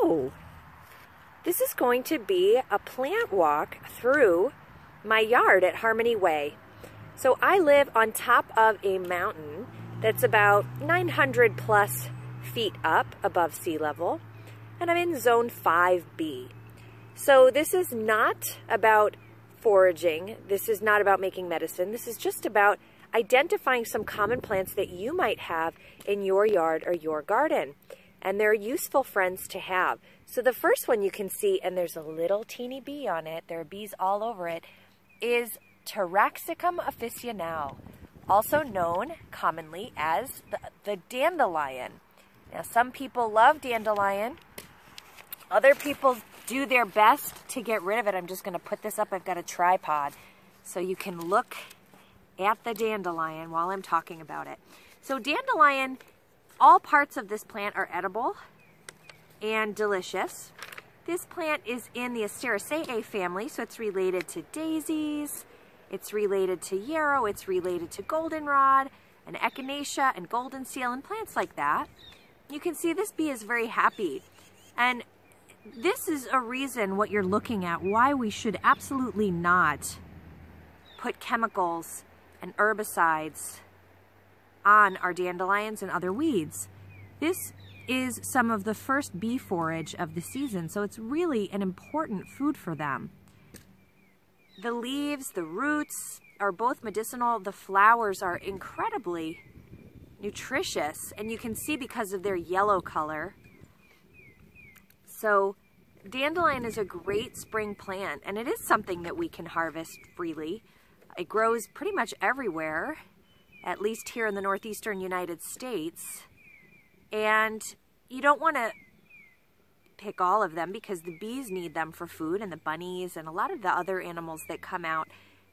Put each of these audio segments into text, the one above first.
Hello! This is going to be a plant walk through my yard at Harmony Way. So I live on top of a mountain that's about 900 plus feet up above sea level, and I'm in zone 5B. So this is not about foraging, this is not about making medicine, this is just about identifying some common plants that you might have in your yard or your garden. And they're useful friends to have. So the first one you can see, and there's a little teeny bee on it, there are bees all over it, is Taraxacum officinale, also known commonly as the dandelion. Now some people love dandelion, other people do their best to get rid of it. I'm just going to put this up, I've got a tripod, so you can look at the dandelion while I'm talking about it. So dandelion, all parts of this plant are edible and delicious. This plant is in the Asteraceae family, so it's related to daisies, it's related to yarrow, it's related to goldenrod, and echinacea, and golden seal, and plants like that. You can see this bee is very happy. And this is a reason, what you're looking at, why we should absolutely not put chemicals and herbicides on our dandelions and other weeds. This is some of the first bee forage of the season, so it's really an important food for them. The leaves, the roots are both medicinal. The flowers are incredibly nutritious, and you can see because of their yellow color. So dandelion is a great spring plant, and it is something that we can harvest freely. It grows pretty much everywhere, at least here in the northeastern United States. And you don't want to pick all of them because the bees need them for food, and the bunnies and a lot of the other animals that come out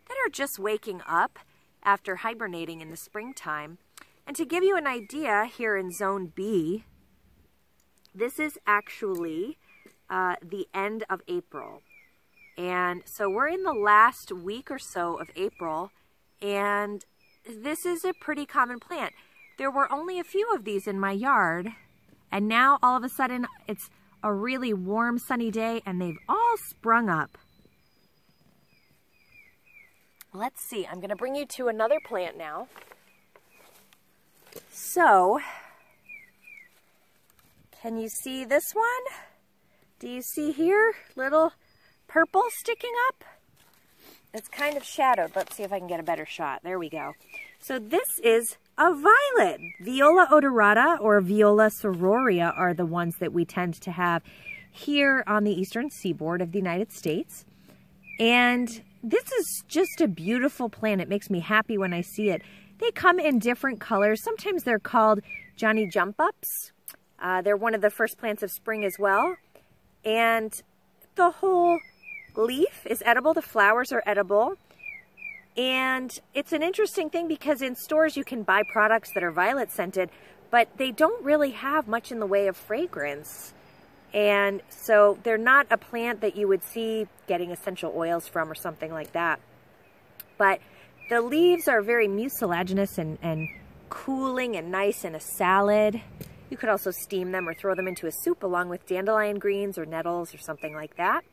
that are just waking up after hibernating in the springtime. And to give you an idea, here in Zone B, this is actually the end of April. And so we're in the last week or so of April, and this is a pretty common plant. There were only a few of these in my yard, and now all of a sudden it's a really warm, sunny day, and they've all sprung up. Let's see, I'm going to bring you to another plant now. So, can you see this one? Do you see here, little purple sticking up? It's kind of shadowed. Let's see if I can get a better shot. There we go. So this is a violet. Viola odorata or Viola sororia are the ones that we tend to have here on the eastern seaboard of the United States. And this is just a beautiful plant. It makes me happy when I see it. They come in different colors. Sometimes they're called Johnny Jump Ups. They're one of the first plants of spring as well. And the whole leaf is edible. The flowers are edible. And it's an interesting thing because in stores you can buy products that are violet scented, but they don't really have much in the way of fragrance. And so they're not a plant that you would see getting essential oils from or something like that. But the leaves are very mucilaginous and cooling and nice in a salad. You could also steam them or throw them into a soup along with dandelion greens or nettles or something like that.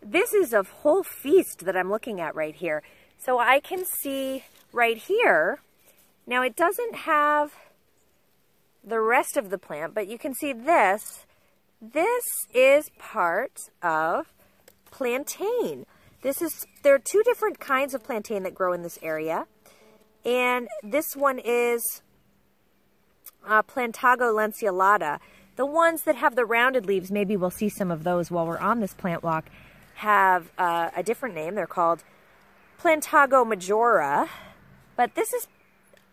This is a whole feast that I'm looking at right here. So I can see right here, now it doesn't have the rest of the plant, but you can see this. This is part of plantain. There are two different kinds of plantain that grow in this area. And this one is Plantago lanceolata. The ones that have the rounded leaves, maybe we'll see some of those while we're on this plant walk, have a different name. They're called Plantago majora, but this is,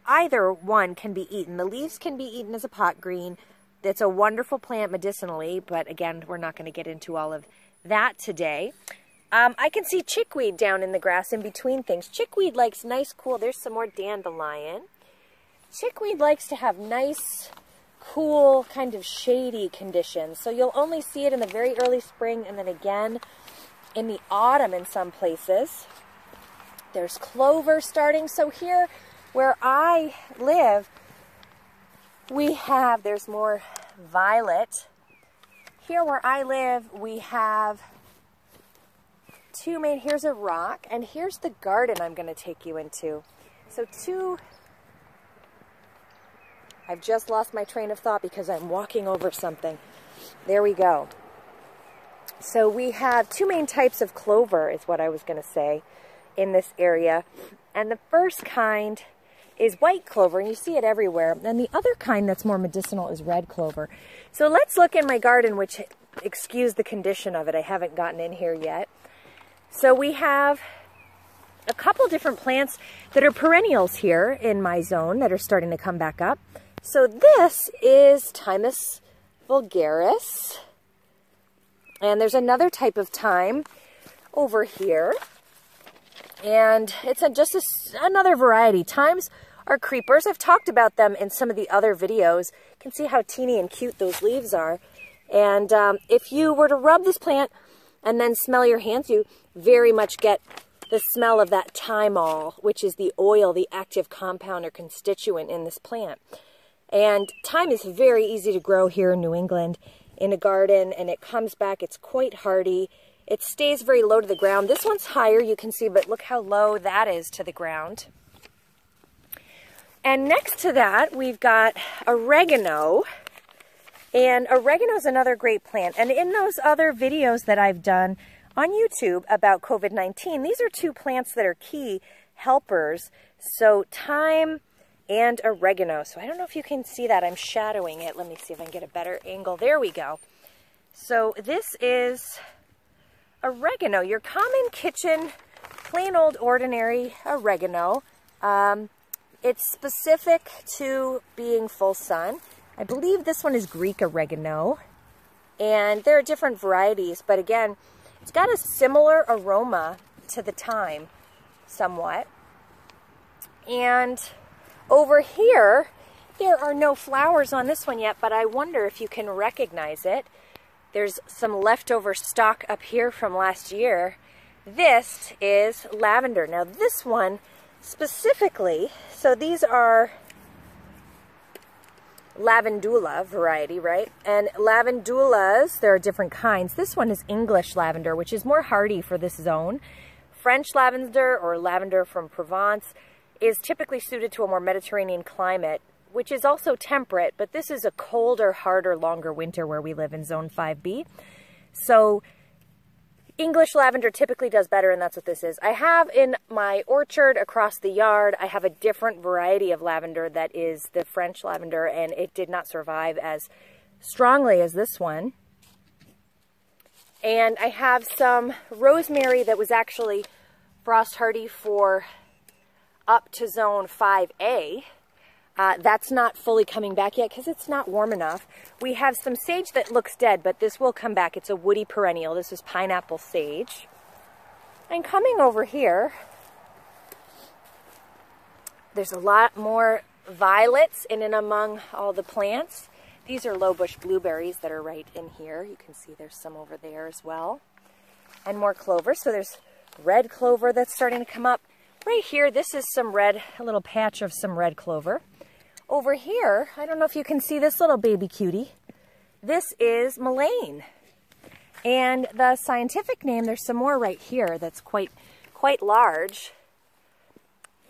either one can be eaten. The leaves can be eaten as a pot green. It's a wonderful plant medicinally, but again, we're not going to get into all of that today. I can see chickweed down in the grass in between things. Chickweed likes nice, cool, there's some more dandelion. Chickweed likes to have nice, cool, kind of shady conditions. So you'll only see it in the very early spring and then again in the autumn in some places. There's clover starting. So here where I live, there's more violet here where I live, we have two main, here's a rock, and here's the garden I'm going to take you into. So I've just lost my train of thought because I'm walking over something. There we go. So we have two main types of clover, is what I was going to say, in this area. And the first kind is white clover, and you see it everywhere. And the other kind that's more medicinal is red clover. So let's look in my garden, which, excuse the condition of it, I haven't gotten in here yet. So we have a couple different plants that are perennials here in my zone that are starting to come back up. So this is Thymus vulgaris. And there's another type of thyme over here. And it's just another variety. Thymes are creepers. I've talked about them in some of the other videos. You can see how teeny and cute those leaves are. And if you were to rub this plant and then smell your hands, you very much get the smell of that thymol, which is the oil, the active compound or constituent in this plant. And thyme is very easy to grow here in New England in a garden, and it comes back. It's quite hardy. It stays very low to the ground. This one's higher, you can see, but look how low that is to the ground. And next to that, we've got oregano. And oregano is another great plant. And in those other videos that I've done on YouTube about COVID-19, these are two plants that are key helpers. So thyme and oregano. So I don't know if you can see that. I'm shadowing it. Let me see if I can get a better angle. There we go. So this is oregano, your common kitchen, plain old ordinary oregano. It's specific to being full sun. I believe this one is Greek oregano. And there are different varieties, but again, it's got a similar aroma to the thyme, somewhat. And over here, there are no flowers on this one yet, but I wonder if you can recognize it. There's some leftover stock up here from last year. This is lavender. Now this one specifically, so these are lavandula variety, right? And lavandulas, there are different kinds. This one is English lavender, which is more hardy for this zone. French lavender, or lavender from Provence, is typically suited to a more Mediterranean climate, which is also temperate, but this is a colder, harder, longer winter where we live in zone 5B. So English lavender typically does better, and that's what this is. I have in my orchard across the yard, I have a different variety of lavender that is the French lavender, and it did not survive as strongly as this one. And I have some rosemary that was actually frost hardy for up to zone 5A. That's not fully coming back yet because it's not warm enough. We have some sage that looks dead, but this will come back. It's a woody perennial. This is pineapple sage. And coming over here, there's a lot more violets in and among all the plants. These are low bush blueberries that are right in here. You can see there's some over there as well. And more clover. So there's red clover that's starting to come up. Right here, this is some red, a little patch of some red clover. Over here, I don't know if you can see this little baby cutie. This is mullein. And the scientific name, there's some more right here that's quite large.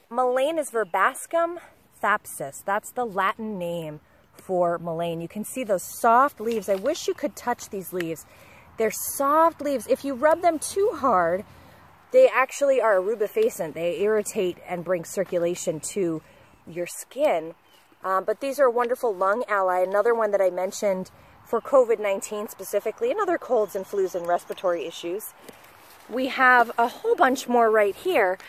Mullein is Verbascum thapsus. That's the Latin name for mullein. You can see those soft leaves. I wish you could touch these leaves. They're soft leaves. If you rub them too hard, they actually are rubefacient. They irritate and bring circulation to your skin. But these are a wonderful lung ally. Another one that I mentioned for COVID-19 specifically, and other colds and flus and respiratory issues. We have a whole bunch more right here.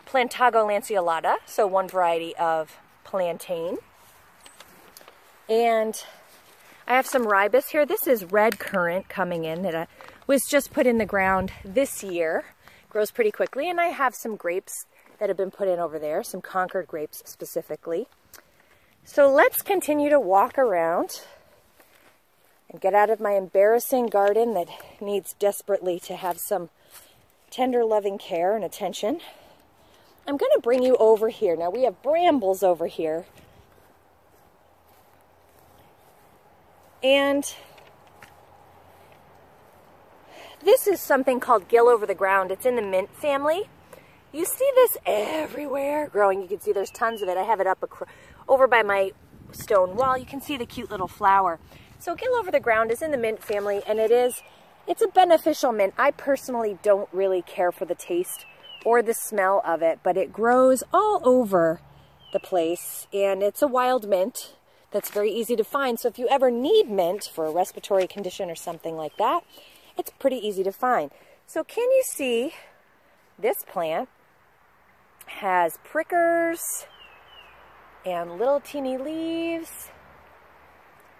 Plantago lanceolata, so one variety of plantain. And I have some ribis here. This is red currant coming in that was just put in the ground this year. Grows pretty quickly. And I have some grapes that have been put in over there, some Concord grapes specifically. So let's continue to walk around and get out of my embarrassing garden that needs desperately to have some tender, loving care and attention. I'm going to bring you over here. Now we have brambles over here. And this is something called gill over the ground. It's in the mint family. You see this everywhere growing. You can see there's tons of it. I have it up over by my stone wall. You can see the cute little flower. So gill over the ground is in the mint family, and it's a beneficial mint. I personally don't really care for the taste or the smell of it, but it grows all over the place, and it's a wild mint that's very easy to find. So if you ever need mint for a respiratory condition or something like that, it's pretty easy to find. So can you see this plant has prickers and little teeny leaves?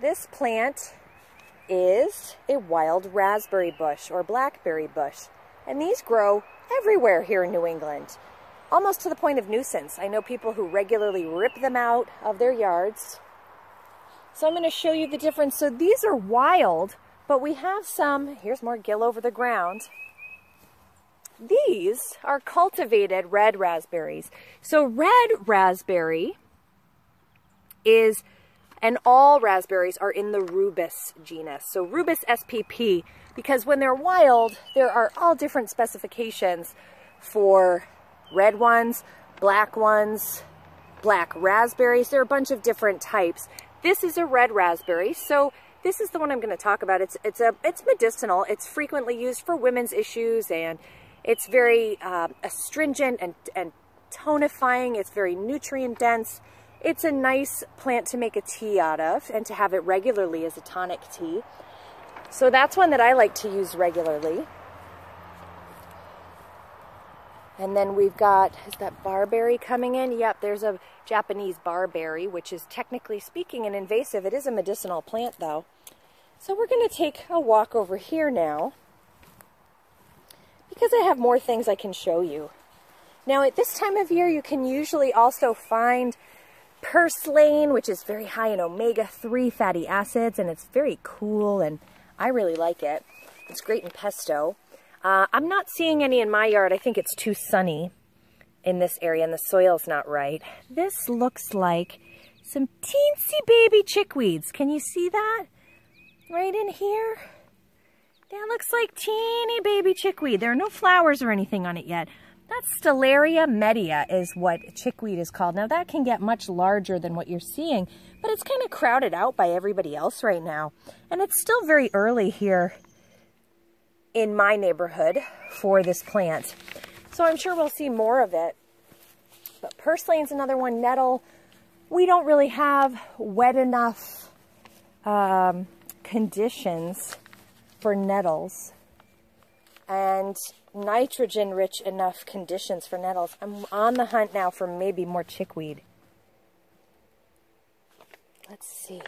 This plant is a wild raspberry bush or blackberry bush, and these grow everywhere here in New England, almost to the point of nuisance. I know people who regularly rip them out of their yards. So I'm going to show you the difference. So these are wild, but we have some, here's more gill over the ground. These are cultivated red raspberries. So red raspberry is, and all raspberries are in the rubus genus. So rubus spp, because when they're wild, there are all different specifications for red ones, black raspberries. There are a bunch of different types. This is a red raspberry, so this is the one I'm going to talk about. It's medicinal. It's frequently used for women's issues, and it's very astringent and tonifying. It's very nutrient dense. It's a nice plant to make a tea out of and to have it regularly as a tonic tea. So that's one that I like to use regularly. And then we've got, is that barberry coming in? Yep, there's a Japanese barberry, which is technically speaking an invasive. It is a medicinal plant though. So we're going to take a walk over here now, because I have more things I can show you. Now at this time of year, you can usually also find purslane, which is very high in omega-3 fatty acids, and it's very cool, and I really like it. It's great in pesto. I'm not seeing any in my yard. I think it's too sunny in this area, and the soil's not right. This looks like some teensy baby chickweeds. Can you see that? Right in here? That looks like teeny baby chickweed. There are no flowers or anything on it yet. That's Stellaria media is what chickweed is called. Now that can get much larger than what you're seeing, but it's kind of crowded out by everybody else right now. And it's still very early here in my neighborhood for this plant. So I'm sure we'll see more of it. But purslane's another one. Nettle, we don't really have wet enough conditions for nettles and nitrogen-rich enough conditions for nettles. I'm on the hunt now for maybe more chickweed. Let's see.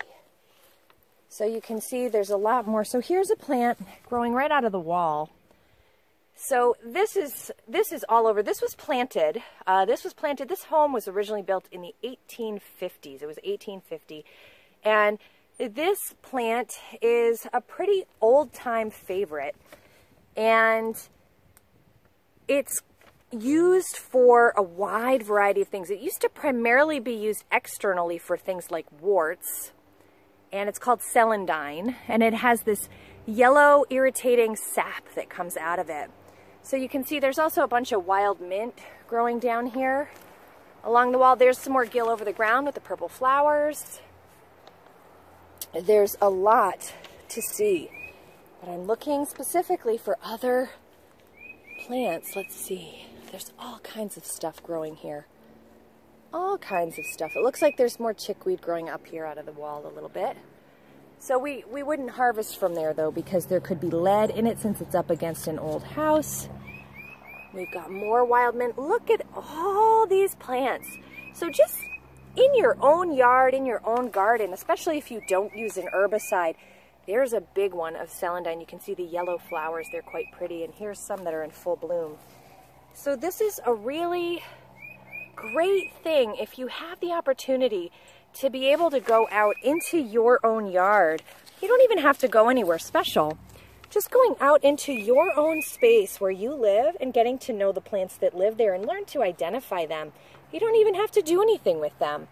So you can see there's a lot more. So here's a plant growing right out of the wall. So this is all over. This was planted. This home was originally built in the 1850s. It was 1850. And this plant is a pretty old-time favorite. And it's used for a wide variety of things. It used to primarily be used externally for things like warts, and it's called celandine, and it has this yellow irritating sap that comes out of it. So you can see there's also a bunch of wild mint growing down here along the wall. There's some more gill over the ground with the purple flowers. There's a lot to see, but I'm looking specifically for other plants. Let's see. There's all kinds of stuff growing here. All kinds of stuff. It looks like there's more chickweed growing up here out of the wall a little bit. So we wouldn't harvest from there though, because there could be lead in it since it's up against an old house. We've got more wild mint. Look at all these plants. So just in your own yard, in your own garden, especially if you don't use an herbicide, there's a big one of celandine. You can see the yellow flowers. They're quite pretty. And here's some that are in full bloom. So this is a really great thing if you have the opportunity to be able to go out into your own yard. You don't even have to go anywhere special. Just going out into your own space where you live and getting to know the plants that live there and learn to identify them. You don't even have to do anything with them.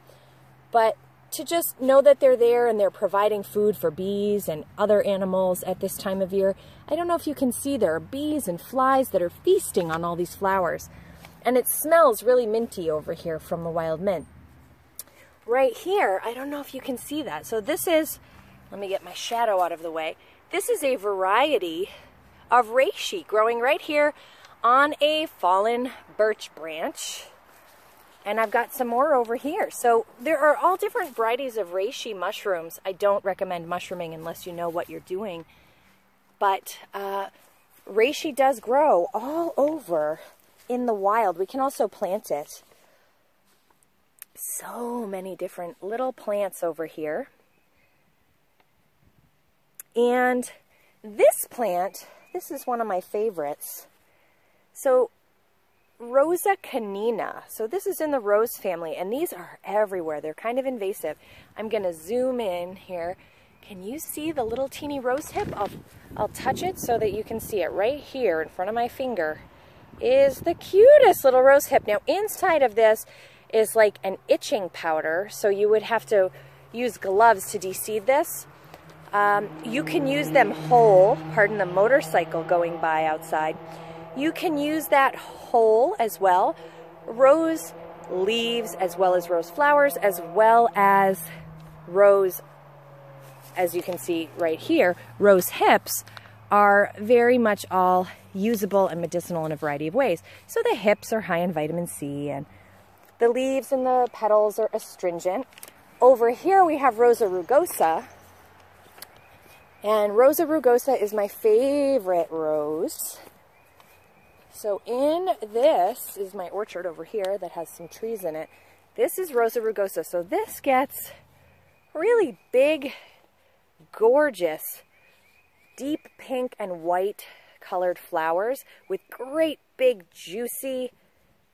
But to just know that they're there and they're providing food for bees and other animals at this time of year. I don't know if you can see, there are bees and flies that are feasting on all these flowers. And it smells really minty over here from the wild mint. Right here, I don't know if you can see that. So this is, let me get my shadow out of the way. This is a variety of reishi growing right here on a fallen birch branch. And I've got some more over here. So there are all different varieties of reishi mushrooms. I don't recommend mushrooming unless you know what you're doing. But reishi does grow all over in the wild. We can also plant it. So many different little plants over here. And this plant, this is one of my favorites. So Rosa canina. So this is in the rose family, and these are everywhere. They're kind of invasive. I'm going to zoom in here. Can you see the little teeny rose hip? I'll touch it so that you can see it. Right here in front of my finger is the cutest little rose hip. Now inside of this is like an itching powder, so you would have to use gloves to de-seed this. You can use them whole, pardon the motorcycle going by outside. You can use that whole as well. Rose leaves as well as rose flowers as well as rose, as you can see right here, rose hips are very much all usable and medicinal in a variety of ways. So the hips are high in vitamin C, and the leaves and the petals are astringent. Over here we have Rosa rugosa. And Rosa rugosa is my favorite rose. So in this is my orchard over here that has some trees in it. This is Rosa rugosa. So this gets really big, gorgeous, deep pink and white colored flowers with great big juicy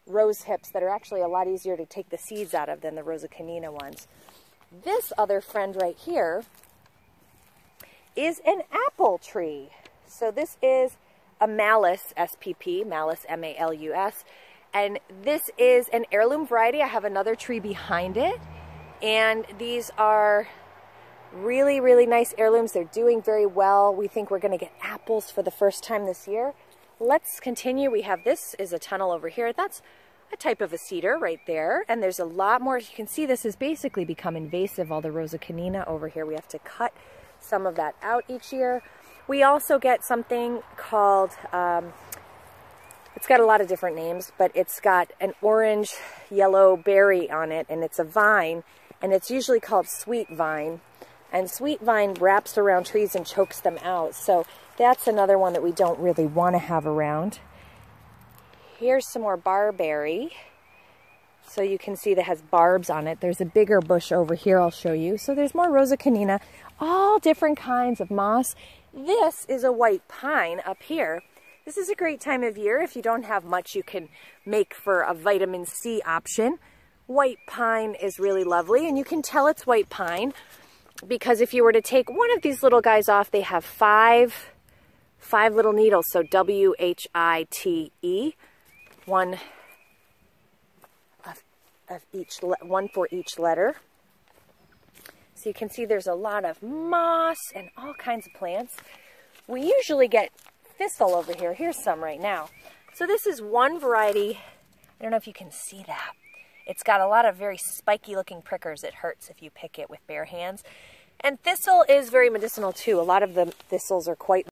rose hips that are actually a lot easier to take the seeds out of than the Rosa canina ones. This other friend right here is an apple tree. So this is a Malus SPP, Malus M-A-L-U-S, and this is an heirloom variety. I have another tree behind it, and these are really, really nice heirlooms. They're doing very well. We think we're going to get apples for the first time this year. Let's continue. We have, this is a tunnel over here. That's a type of a cedar right there, and there's a lot more. As you can see, this has basically become invasive, all the Rosa canina over here. We have to cut some of that out each year. We also get something called, it's got a lot of different names, but it's got an orange yellow berry on it, and it's a vine, and it's usually called sweet vine. And sweet vine wraps around trees and chokes them out. So that's another one that we don't really want to have around. Here's some more barberry. So you can see that has barbs on it. There's a bigger bush over here I'll show you. So there's more Rosa canina, all different kinds of moss. This is a white pine up here. This is a great time of year. If you don't have much, you can make for a vitamin C option. White pine is really lovely, and you can tell it's white pine because if you were to take one of these little guys off, they have five little needles. So W-H-I-T-E, one for each letter. So you can see there's a lot of moss and all kinds of plants. We usually get thistle over here. Here's some right now. So this is one variety. I don't know if you can see that. It's got a lot of very spiky looking prickers. It hurts if you pick it with bare hands. And thistle is very medicinal too. A lot of the thistles are quite